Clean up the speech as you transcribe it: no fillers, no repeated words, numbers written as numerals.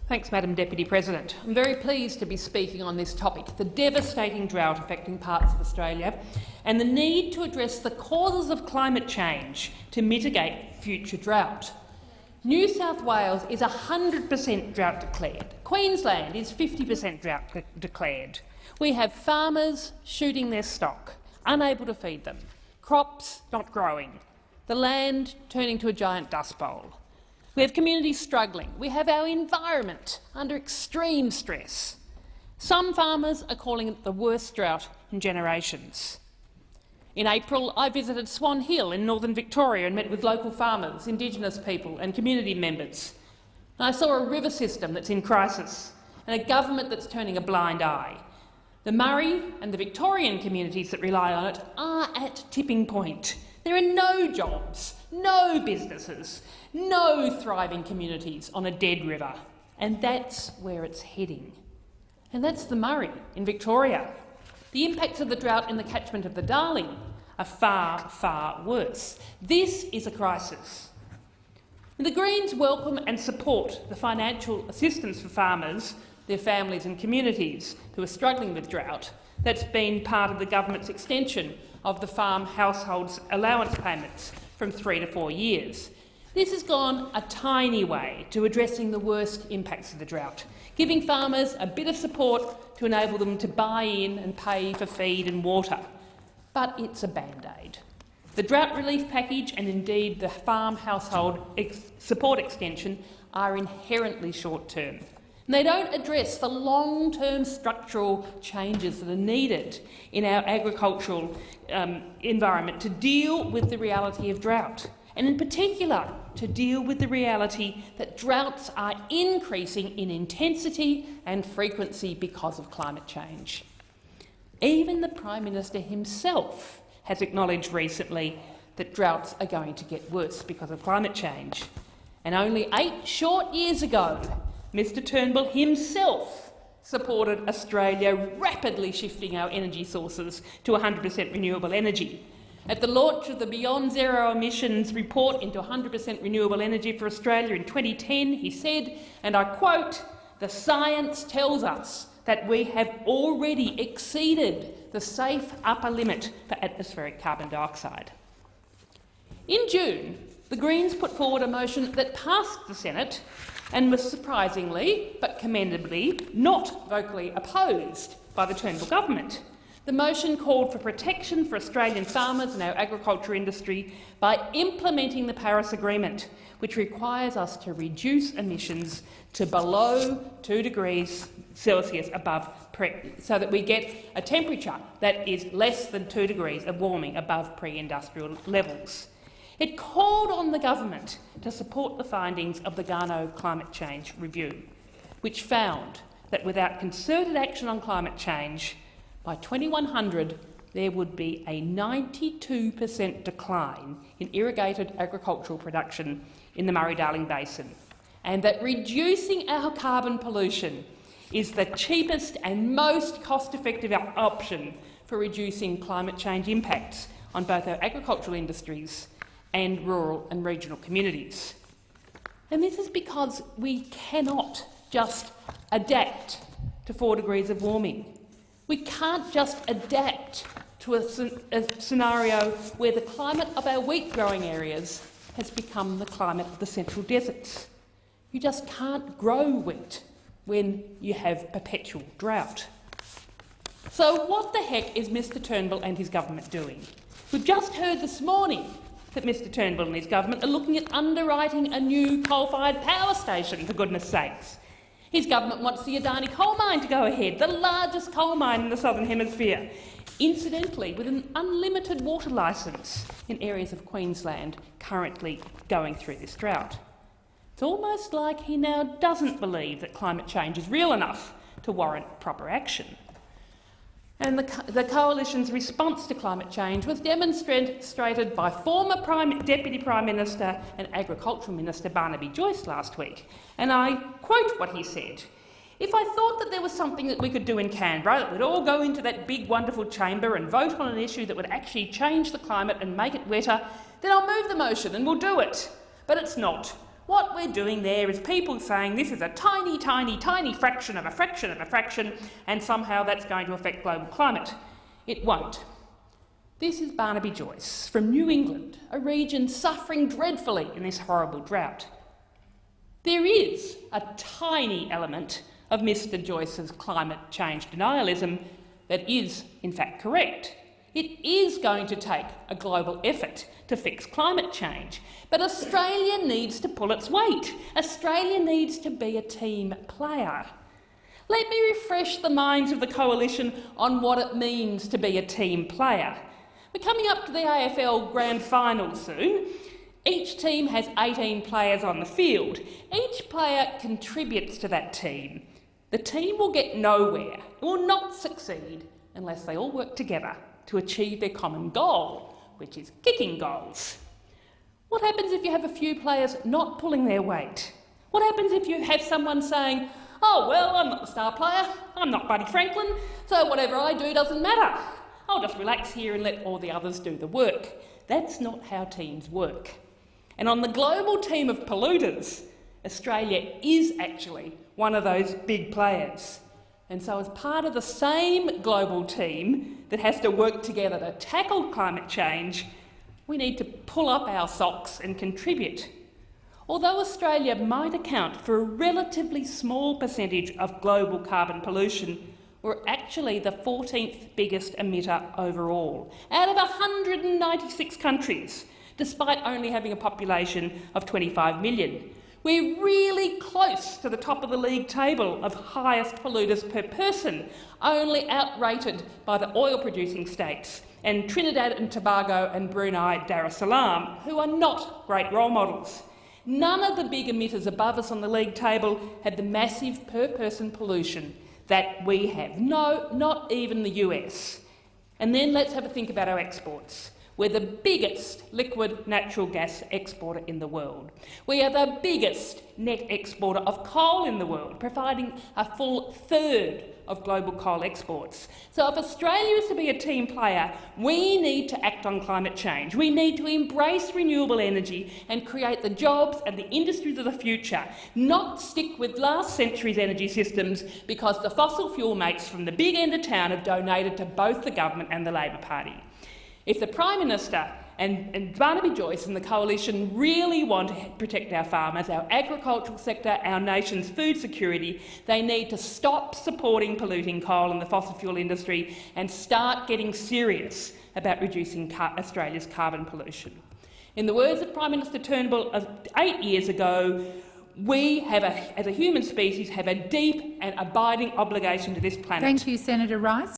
Thanks, Madam Deputy President. I'm very pleased to be speaking on this topic, the devastating drought affecting parts of Australia and the need to address the causes of climate change to mitigate future drought. New South Wales is 100% drought declared. Queensland is 50% drought declared. We have farmers shooting their stock, unable to feed them, crops not growing, the land turning to a giant dust bowl. We have communities struggling. We have our environment under extreme stress. Some farmers are calling it the worst drought in generations. In April, I visited Swan Hill in northern Victoria and met with local farmers, Indigenous people and community members. And I saw a river system that's in crisis and a government that's turning a blind eye. The Murray and the Victorian communities that rely on it are at tipping point. There are no jobs, no businesses, no thriving communities on a dead river, and that's where it's heading. And that's the Murray in Victoria. The impacts of the drought in the catchment of the Darling are far, far worse. This is a crisis. The Greens welcome and support the financial assistance for farmers, their families and communities who are struggling with drought. That's been part of the government's extension of the farm households allowance payments from 3 to 4 years. This has gone a tiny way to addressing the worst impacts of the drought, giving farmers a bit of support to enable them to buy in and pay for feed and water. But it's a band-aid. The drought relief package and indeed the farm household support extension are inherently short-term. And they don't address the long-term structural changes that are needed in our agricultural environment to deal with the reality of drought, and in particular to deal with the reality that droughts are increasing in intensity and frequency because of climate change. Even the Prime Minister himself has acknowledged recently that droughts are going to get worse because of climate change. And only 8 short years ago, Mr Turnbull himself supported Australia rapidly shifting our energy sources to 100% renewable energy. At the launch of the Beyond Zero Emissions report into 100% renewable energy for Australia in 2010, he said, and I quote, "The science tells us that we have already exceeded the safe upper limit for atmospheric carbon dioxide." In June, the Greens put forward a motion that passed the Senate and was surprisingly, but commendably, not vocally opposed by the Turnbull government. The motion called for protection for Australian farmers and our agriculture industry by implementing the Paris Agreement, which requires us to reduce emissions to below 2 degrees Celsius above so that we get a temperature that is less than 2 degrees of warming above pre-industrial levels. It called on the government to support the findings of the Garneau Climate Change Review, which found that without concerted action on climate change, by 2100 there would be a 92% decline in irrigated agricultural production in the Murray-Darling Basin, and that reducing our carbon pollution is the cheapest and most cost-effective option for reducing climate change impacts on both our agricultural industries and rural and regional communities. And this is because we cannot just adapt to 4 degrees of warming. We can't just adapt to a scenario where the climate of our wheat-growing areas has become the climate of the central deserts. You just can't grow wheat when you have perpetual drought. So what the heck is Mr Turnbull and his government doing? We've just heard this morning that Mr Turnbull and his government are looking at underwriting a new coal-fired power station, for goodness sakes. His government wants the Adani coal mine to go ahead, the largest coal mine in the Southern Hemisphere, incidentally with an unlimited water licence in areas of Queensland currently going through this drought. It's almost like he now doesn't believe that climate change is real enough to warrant proper action. And the Coalition's response to climate change was demonstrated by former Deputy Prime Minister and Agricultural Minister Barnaby Joyce last week. And I quote what he said: "If I thought that there was something that we could do in Canberra, that we'd all go into that big wonderful chamber and vote on an issue that would actually change the climate and make it wetter, then I'll move the motion and we'll do it. But it's not. what we're doing there is people saying this is a tiny, tiny, tiny fraction of a fraction of a fraction, and somehow that's going to affect global climate. It won't. This is Barnaby Joyce from New England, a region suffering dreadfully in this horrible drought. There is a tiny element of Mr. Joyce's climate change denialism that is, in fact, correct. It is going to take a global effort to fix climate change, but Australia needs to pull its weight. Australia needs to be a team player. Let me refresh the minds of the Coalition on what it means to be a team player. We're coming up to the AFL Grand Final soon. Each team has 18 players on the field. Each player contributes to that team. The team will get nowhere, will not succeed, unless they all work together to achieve their common goal, which is kicking goals. What happens if you have a few players not pulling their weight? What happens if you have someone saying, oh, well, I'm not the star player, I'm not Buddy Franklin, so whatever I do doesn't matter. I'll just relax here and let all the others do the work. That's not how teams work. And on the global team of polluters, Australia is actually one of those big players. And so as part of the same global team that has to work together to tackle climate change, we need to pull up our socks and contribute. Although Australia might account for a relatively small percentage of global carbon pollution, we're actually the 14th biggest emitter overall, out of 196 countries, despite only having a population of 25 million. We're really close to the top of the league table of highest polluters per person, only outrated by the oil-producing states and Trinidad and Tobago and Brunei Darussalam, who are not great role models. None of the big emitters above us on the league table have the massive per-person pollution that we have. No, not even the US. And then let's have a think about our exports. We're the biggest liquid natural gas exporter in the world. We are the biggest net exporter of coal in the world, providing a full third of global coal exports. So if Australia is to be a team player, we need to act on climate change. We need to embrace renewable energy and create the jobs and the industries of the future, not stick with last century's energy systems because the fossil fuel mates from the big end of town have donated to both the government and the Labor Party. If the Prime Minister and Barnaby Joyce and the Coalition really want to protect our farmers, our agricultural sector, our nation's food security, they need to stop supporting polluting coal and the fossil fuel industry and start getting serious about reducing Australia's carbon pollution. In the words of Prime Minister Turnbull 8 years ago, we have, as a human species, have a deep and abiding obligation to this planet. Thank you, Senator Rice.